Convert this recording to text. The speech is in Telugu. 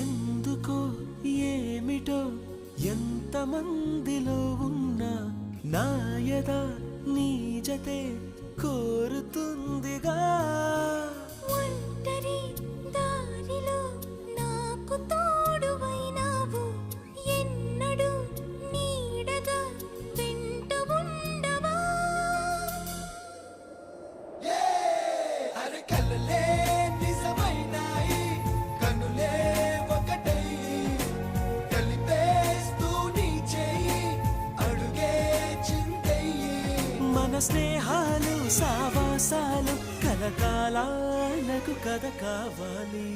ఎందుకో ఏమిటో ఎంతమందిలో ఉన్నా నాయదా నీ జతే కోరుతుందిగా. ఒంటరి దారిలో నాకు తోడువైనావు, ఎన్నడూ నీడగా వెంట ఉండవా. అరకలలే నిజమైనాయి, కనులే ఒకటై కలిపేస్తూ నీ చేయి అడుగే చిందయ్యి. మన స్నేహాలు సావాసాలు కలకాలాలకు కథ కావాలి.